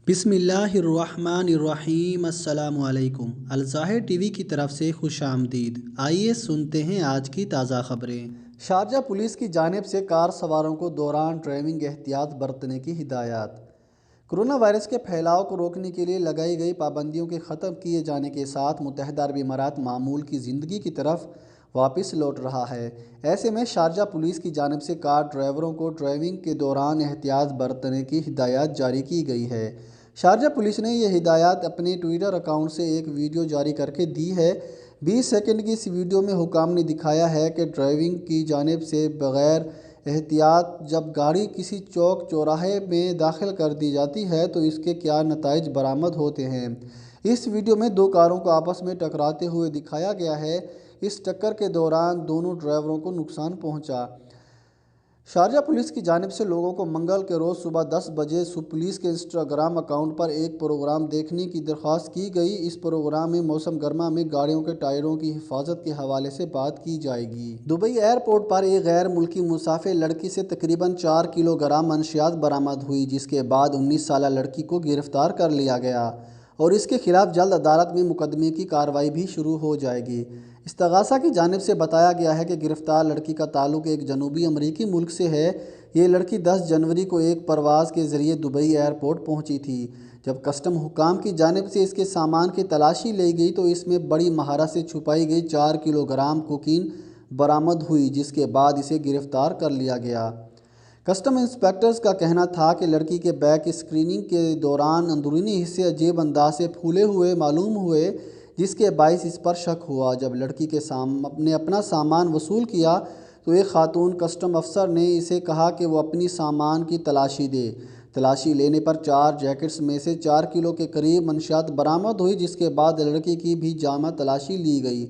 بسم اللہ الرحمن الرحیم۔ السلام علیکم۔ الظاہر ٹی وی کی طرف سے خوش آمدید۔ آئیے سنتے ہیں آج کی تازہ خبریں۔ شارجہ پولیس کی جانب سے کار سواروں کو دوران ڈرائیونگ احتیاط برتنے کی ہدایات۔ کرونا وائرس کے پھیلاؤ کو روکنے کے لیے لگائی گئی پابندیوں کے ختم کیے جانے کے ساتھ متحدہ عرب امارات معمول کی زندگی کی طرف واپس لوٹ رہا ہے۔ ایسے میں شارجہ پولیس کی جانب سے کار ڈرائیوروں کو ڈرائیونگ کے دوران احتیاط برتنے کی ہدایات جاری کی گئی ہے۔ شارجہ پولیس نے یہ ہدایات اپنے ٹویٹر اکاؤنٹ سے ایک ویڈیو جاری کر کے دی ہے۔ 20 سیکنڈ کی اس ویڈیو میں حکام نے دکھایا ہے کہ ڈرائیونگ کی جانب سے بغیر احتیاط جب گاڑی کسی چوک چوراہے میں داخل کر دی جاتی ہے تو اس کے کیا نتائج برآمد ہوتے ہیں۔ اس ویڈیو میں دو کاروں کو آپس میں ٹکراتے ہوئے دکھایا گیا ہے۔ اس ٹکر کے دوران دونوں ڈرائیوروں کو نقصان پہنچا۔ شارجہ پولیس کی جانب سے لوگوں کو منگل کے روز صبح 10 بجے پولیس کے انسٹاگرام اکاؤنٹ پر ایک پروگرام دیکھنے کی درخواست کی گئی۔ اس پروگرام میں موسم گرما میں گاڑیوں کے ٹائروں کی حفاظت کے حوالے سے بات کی جائے گی۔ دبئی ایئرپورٹ پر ایک غیر ملکی مسافر لڑکی سے تقریباً 4 کلو گرام منشیات برآمد ہوئی، جس کے بعد 19 سالہ لڑکی کو گرفتار کر لیا گیا اور اس کے خلاف جلد عدالت میں مقدمے کی کارروائی بھی شروع ہو جائے گی۔ استغاثہ کی جانب سے بتایا گیا ہے کہ گرفتار لڑکی کا تعلق ایک جنوبی امریکی ملک سے ہے۔ یہ لڑکی 10 جنوری کو ایک پرواز کے ذریعے دبئی ایئرپورٹ پہنچی تھی۔ جب کسٹم حکام کی جانب سے اس کے سامان کی تلاشی لی گئی تو اس میں بڑی مہارت سے چھپائی گئی 4 کلو گرام کوکین برآمد ہوئی، جس کے بعد اسے گرفتار کر لیا گیا۔ کسٹم انسپکٹرز کا کہنا تھا کہ لڑکی کے بیگ کی اسکریننگ کے دوران اندرونی حصے عجیب انداز سے پھولے ہوئے معلوم ہوئے، جس کے باعث اس پر شک ہوا۔ جب لڑکی نے اپنا سامان وصول کیا تو ایک خاتون کسٹم افسر نے اسے کہا کہ وہ اپنی سامان کی تلاشی دے۔ تلاشی لینے پر 4 جیکٹس میں سے 4 کلو کے قریب منشیات برآمد ہوئی، جس کے بعد لڑکی کی بھی جامع تلاشی لی گئی،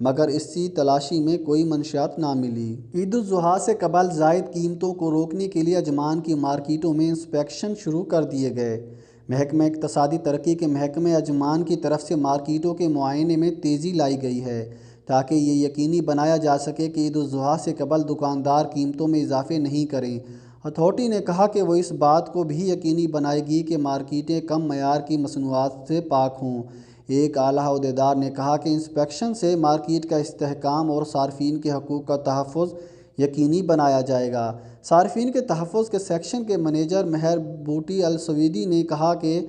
مگر اسی تلاشی میں کوئی منشیات نہ ملی۔ عید الاضحیٰ سے قبل زائد قیمتوں کو روکنے کے لیے اجمان کی مارکیٹوں میں انسپیکشن شروع کر دیے گئے۔ محکمہ اقتصادی ترقی کے محکمہ اجمان کی طرف سے مارکیٹوں کے معائنے میں تیزی لائی گئی ہے تاکہ یہ یقینی بنایا جا سکے کہ عید الاضحیٰ سے قبل دکاندار قیمتوں میں اضافے نہیں کریں۔ اتھارٹی نے کہا کہ وہ اس بات کو بھی یقینی بنائے گی کہ مارکیٹیں کم معیار کی مصنوعات سے پاک ہوں۔ ایک اعلیٰ عہدیدار نے کہا کہ انسپیکشن سے مارکیٹ کا استحکام اور صارفین کے حقوق کا تحفظ یقینی بنایا جائے گا۔ صارفین کے تحفظ کے سیکشن کے منیجر مہر بوٹی السویدی نے کہا کہ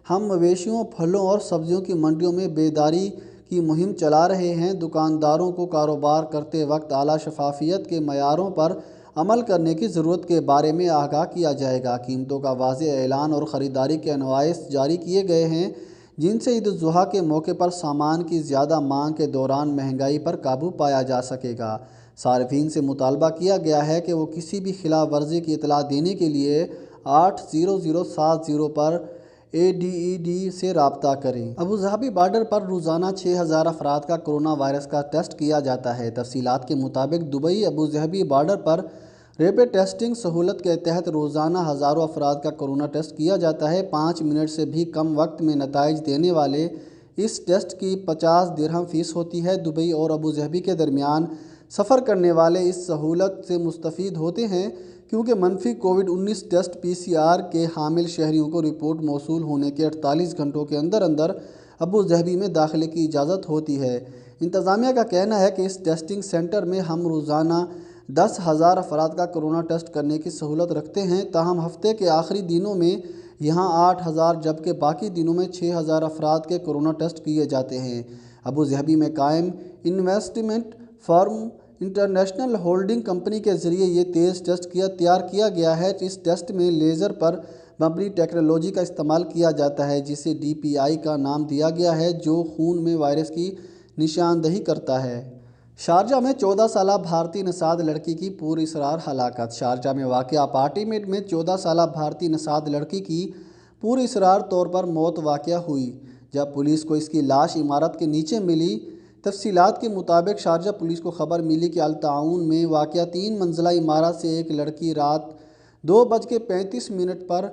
ہم مویشیوں، پھلوں اور سبزیوں کی منڈیوں میں بیداری کی مہم چلا رہے ہیں۔ دکانداروں کو کاروبار کرتے وقت اعلیٰ شفافیت کے معیاروں پر عمل کرنے کی ضرورت کے بارے میں آگاہ کیا جائے گا۔ قیمتوں کا واضح اعلان اور خریداری کے انوائس جاری کیے گئے ہیں، جن سے عید الاضحیٰ کے موقع پر سامان کی زیادہ مانگ کے دوران مہنگائی پر قابو پایا جا سکے گا۔ صارفین سے مطالبہ کیا گیا ہے کہ وہ کسی بھی خلاف ورزی کی اطلاع دینے کے لیے 80070 پر ADED سے رابطہ کریں۔ ابوظہبی بارڈر پر روزانہ 6000 افراد کا کرونا وائرس کا ٹیسٹ کیا جاتا ہے۔ تفصیلات کے مطابق دبئی ابوظہبی بارڈر پر ریپڈ ٹیسٹنگ سہولت کے تحت روزانہ ہزاروں افراد کا کرونا ٹیسٹ کیا جاتا ہے۔ 5 منٹ سے بھی کم وقت میں نتائج دینے والے اس ٹیسٹ کی 50 درہم فیس ہوتی ہے۔ دبئی اور ابوظہبی کے درمیان سفر کرنے والے اس سہولت سے مستفید ہوتے ہیں کیونکہ منفی کووڈ-19 ٹیسٹ PCR کے حامل شہریوں کو رپورٹ موصول ہونے کے 48 گھنٹوں کے اندر اندر ابوظہبی میں داخلے کی اجازت ہوتی ہے۔ انتظامیہ کا کہنا ہے کہ اس ٹیسٹنگ سینٹر میں ہم روزانہ 10,000 افراد کا کرونا ٹیسٹ کرنے کی سہولت رکھتے ہیں، تاہم ہفتے کے آخری دنوں میں یہاں 8,000 جبکہ باقی دنوں میں 6,000 افراد کے کرونا ٹیسٹ کیے جاتے ہیں۔ ابوظہبی میں قائم انویسٹمنٹ فرم انٹرنیشنل ہولڈنگ کمپنی کے ذریعے یہ تیز ٹیسٹ تیار کیا گیا ہے۔ اس ٹیسٹ میں لیزر پر مبنی ٹیکنالوجی کا استعمال کیا جاتا ہے، جسے DPI کا نام دیا گیا ہے، جو خون میں وائرس کی نشاندہی کرتا ہے۔ شارجہ میں 14 سالہ بھارتی نژاد لڑکی کی پراسرار ہلاکت۔ شارجہ میں واقع اپارٹمنٹ میں 14 سالہ بھارتی نژاد لڑکی کی پراسرار طور پر موت واقع ہوئی جب پولیس کو اس کی لاش عمارت کے نیچے ملی۔ تفصیلات کے مطابق شارجہ پولیس کو خبر ملی کہ التعاون میں واقع 3 منزلہ عمارت سے ایک لڑکی رات 2:35 پر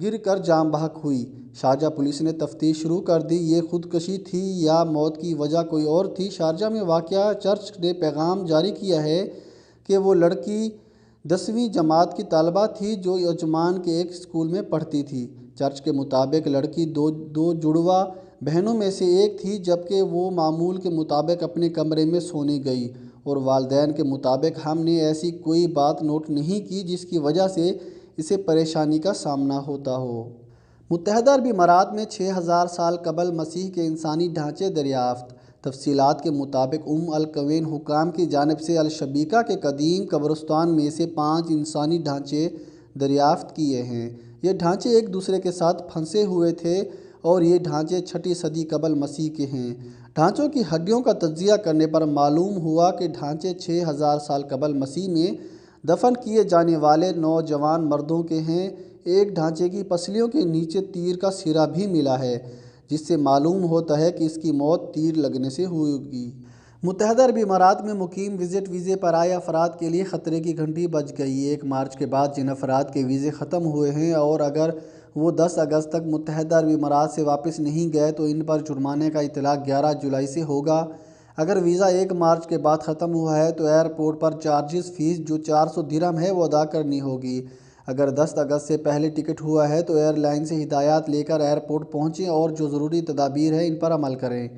گر کر جاں بحق ہوئی۔ شارجہ پولیس نے تفتیش شروع کر دی۔ یہ خودکشی تھی یا موت کی وجہ کوئی اور تھی؟ شارجہ میں واقع چرچ نے پیغام جاری کیا ہے کہ وہ لڑکی 10ویں جماعت کی طالبہ تھی جو عجمان کے ایک اسکول میں پڑھتی تھی۔ چرچ کے مطابق لڑکی دو جڑواں بہنوں میں سے ایک تھی، جبکہ وہ معمول کے مطابق اپنے کمرے میں سونے گئی اور والدین کے مطابق ہم نے ایسی کوئی بات نوٹ نہیں کی جس کی وجہ سے اسے پریشانی کا سامنا ہوتا ہو۔ متحدہ عرب امارات میں 6000 سال قبل مسیح کے انسانی ڈھانچے دریافت۔ تفصیلات کے مطابق القوین حکام کی جانب سے الشبیکہ کے قدیم قبرستان میں سے 5 انسانی ڈھانچے دریافت کیے ہیں۔ یہ ڈھانچے ایک دوسرے کے ساتھ پھنسے ہوئے تھے اور یہ ڈھانچے 6 صدی قبل مسیح کے ہیں۔ ڈھانچوں کی ہڈیوں کا تجزیہ کرنے پر معلوم ہوا کہ ڈھانچے 6000 سال قبل مسیح میں دفن کیے جانے والے نوجوان مردوں کے ہیں۔ ایک ڈھانچے کی پسلیوں کے نیچے تیر کا سرا بھی ملا ہے، جس سے معلوم ہوتا ہے کہ اس کی موت تیر لگنے سے ہوگی۔ متحدہ عرب امارات میں مقیم وزٹ ویزے پر آئے افراد کے لیے خطرے کی گھنٹی بج گئی۔ 1 مارچ کے بعد جن افراد کے ویزے ختم ہوئے ہیں اور اگر وہ 10 اگست تک متحدہ عرب امارات سے واپس نہیں گئے تو ان پر جرمانے کا اطلاق 11 جولائی سے ہوگا۔ اگر ویزا 1 مارچ کے بعد ختم ہوا ہے تو ایئرپورٹ پر چارجز فیس جو 400 درہم ہے وہ ادا کرنی ہوگی۔ اگر 10 اگست سے پہلے ٹکٹ ہوا ہے تو ایئر لائن سے ہدایات لے کر ایئرپورٹ پہنچیں اور جو ضروری تدابیر ہیں ان پر عمل کریں۔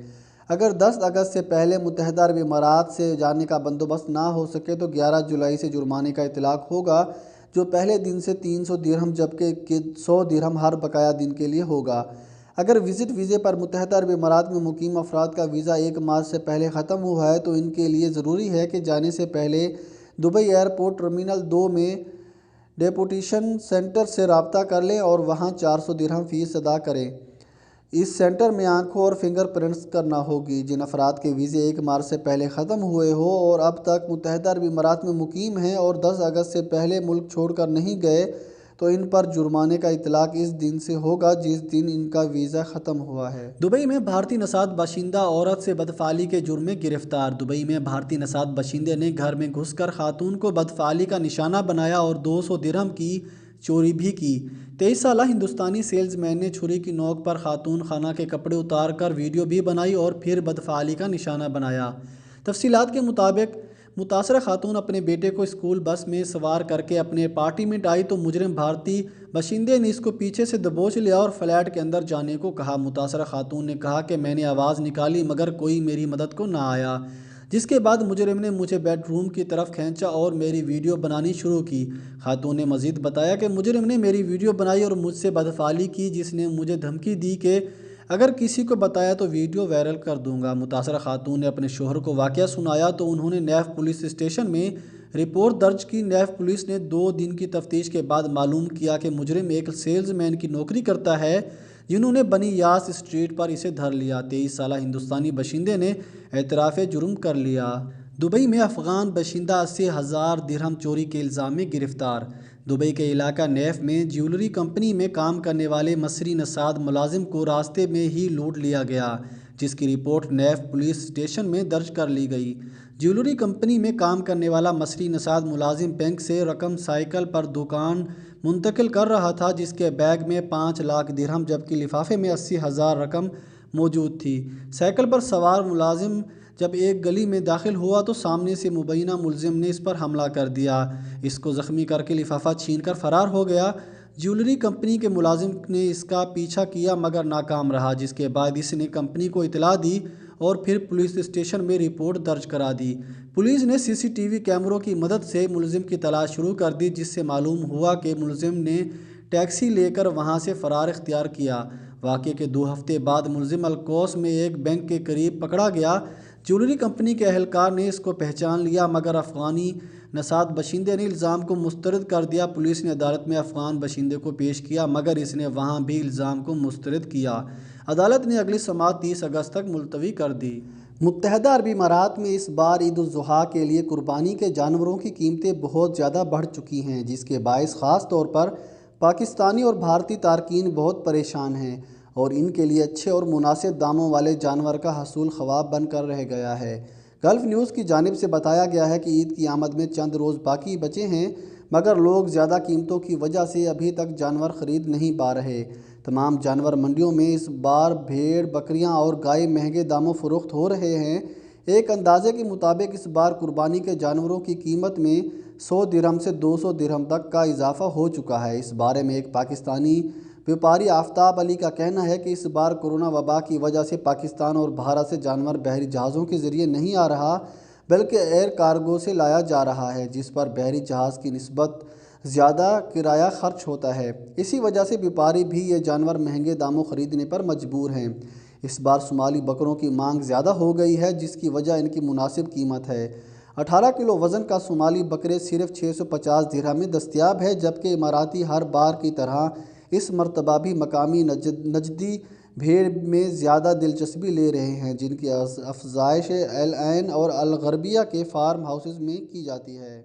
اگر 10 اگست سے پہلے متحدہ عرب امارات سے جانے کا بندوبست نہ ہو سکے تو 11 جولائی سے جرمانے کا اطلاق ہوگا، جو پہلے دن سے 300 درہم جبکہ 100 درہم ہر بقایا دن کے لیے ہوگا۔ اگر وزٹ ویزے پر متحدہ عرب امارات میں مقیم افراد کا ویزا 1 مارچ سے پہلے ختم ہوا ہے تو ان کے لیے ضروری ہے کہ جانے سے پہلے دبئی ایئرپورٹ ٹرمینل 2 میں ڈیپوٹیشن سینٹر سے رابطہ کر لیں اور وہاں 400 درہم فیس ادا کریں۔ اس سینٹر میں آنکھوں اور فنگر پرنٹس کرنا ہوگی۔ جن افراد کے ویزے 1 مارچ سے پہلے ختم ہوئے ہو اور اب تک متحدہ عرب امارات میں مقیم ہیں اور 10 اگست سے پہلے ملک چھوڑ کر نہیں گئے تو ان پر جرمانے کا اطلاق اس دن سے ہوگا جس دن ان کا ویزا ختم ہوا ہے۔ دبئی میں بھارتی نژاد باشندہ عورت سے بدفعلی کے جرم میں گرفتار۔ دبئی میں بھارتی نژاد باشندے نے گھر میں گھس کر خاتون کو بدفعلی کا نشانہ بنایا اور 200 درہم کی چوری بھی کی۔ 23 سالہ ہندوستانی سیلز مین نے چھری کی نوک پر خاتون خانہ کے کپڑے اتار کر ویڈیو بھی بنائی اور پھر بدفعلی کا نشانہ بنایا۔ تفصیلات کے مطابق متاثرہ خاتون اپنے بیٹے کو اسکول بس میں سوار کر کے اپنے اپارٹمنٹ آئی تو مجرم بھارتی باشندے نے اس کو پیچھے سے دبوچ لیا اور فلیٹ کے اندر جانے کو کہا۔ متاثرہ خاتون نے کہا کہ میں نے آواز نکالی مگر کوئی میری مدد کو نہ آیا، جس کے بعد مجرم نے مجھے بیڈ روم کی طرف کھینچا اور میری ویڈیو بنانی شروع کی۔ خاتون نے مزید بتایا کہ مجرم نے میری ویڈیو بنائی اور مجھ سے بدفعلی کی، جس نے مجھے دھمکی دی کہ اگر کسی کو بتایا تو ویڈیو وائرل کر دوں گا۔ متاثرہ خاتون نے اپنے شوہر کو واقعہ سنایا تو انہوں نے نیف پولیس اسٹیشن میں رپورٹ درج کی۔ نیف پولیس نے 2 دن کی تفتیش کے بعد معلوم کیا کہ مجرم ایک سیلز مین کی نوکری کرتا ہے، جنہوں نے بنی یاس اسٹریٹ پر اسے دھر لیا۔ 23 سالہ ہندوستانی باشندے نے اعتراف جرم کر لیا۔ دبئی میں افغان باشندہ 80,000 درہم چوری کے الزام میں گرفتار۔ دبئی کے علاقہ نیف میں جیولری کمپنی میں کام کرنے والے مصری نژاد ملازم کو راستے میں ہی لوٹ لیا گیا، جس کی رپورٹ نیف پولیس اسٹیشن میں درج کر لی گئی۔ جیولری کمپنی میں کام کرنے والا مصری نژاد ملازم بینک سے رقم سائیکل پر دکان منتقل کر رہا تھا، جس کے بیگ میں 5 لاکھ درہم جبکہ لفافے میں 80,000 رقم موجود تھی۔ سائیکل پر سوار ملازم جب ایک گلی میں داخل ہوا تو سامنے سے مبینہ ملزم نے اس پر حملہ کر دیا، اس کو زخمی کر کے لفافہ چھین کر فرار ہو گیا۔ جیولری کمپنی کے ملازم نے اس کا پیچھا کیا مگر ناکام رہا، جس کے بعد اس نے کمپنی کو اطلاع دی اور پھر پولیس اسٹیشن میں رپورٹ درج کرا دی۔ پولیس نے CCTV کیمروں کی مدد سے ملزم کی تلاش شروع کر دی، جس سے معلوم ہوا کہ ملزم نے ٹیکسی لے کر وہاں سے فرار اختیار کیا۔ واقعے کے 2 ہفتے بعد ملزم الکوس میں ایک بینک کے قریب پکڑا گیا۔ جیولری کمپنی کے اہلکار نے اس کو پہچان لیا مگر افغانی نژاد باشندے نے الزام کو مسترد کر دیا۔ پولیس نے عدالت میں افغان باشندے کو پیش کیا مگر اس نے وہاں بھی الزام کو مسترد کیا۔ عدالت نے اگلی سماعت 30 اگست تک ملتوی کر دی۔ متحدہ عرب امارات میں اس بار عید الاضحیٰ کے لیے قربانی کے جانوروں کی قیمتیں بہت زیادہ بڑھ چکی ہیں، جس کے باعث خاص طور پر پاکستانی اور بھارتی تارکین بہت پریشان ہیں اور ان کے لیے اچھے اور مناسب داموں والے جانور کا حصول خواب بن کر رہ گیا ہے۔ گلف نیوز کی جانب سے بتایا گیا ہے کہ عید کی آمد میں چند روز باقی بچے ہیں مگر لوگ زیادہ قیمتوں کی وجہ سے ابھی تک جانور خرید نہیں پا رہے۔ تمام جانور منڈیوں میں اس بار بھیڑ، بکریاں اور گائے مہنگے داموں فروخت ہو رہے ہیں۔ ایک اندازے کے مطابق اس بار قربانی کے جانوروں کی قیمت میں 100 درہم سے 200 درہم تک کا اضافہ ہو چکا ہے۔ اس بارے میں ایک پاکستانی ویپاری آفتاب علی کا کہنا ہے کہ اس بار کورونا وبا کی وجہ سے پاکستان اور بھارت سے جانور بحری جہازوں کے ذریعے نہیں آ رہا بلکہ ایئر کارگو سے لایا جا رہا ہے، جس پر بحری جہاز کی نسبت زیادہ کرایہ خرچ ہوتا ہے۔ اسی وجہ سے ویپاری بھی یہ جانور مہنگے داموں خریدنے پر مجبور ہیں۔ اس بار صومالی بکروں کی مانگ زیادہ ہو گئی ہے، جس کی وجہ ان کی مناسب قیمت ہے۔ 18 کلو وزن کا صومالی بکرے صرف 650 درہم میں دستیاب ہے، جبکہ اماراتی ہر بار کی طرح اس مرتبہ بھی مقامی نجدی بھیڑ میں زیادہ دلچسپی لے رہے ہیں، جن کی افزائش ایل عین اور الغربیہ کے فارم ہاؤسز میں کی جاتی ہے۔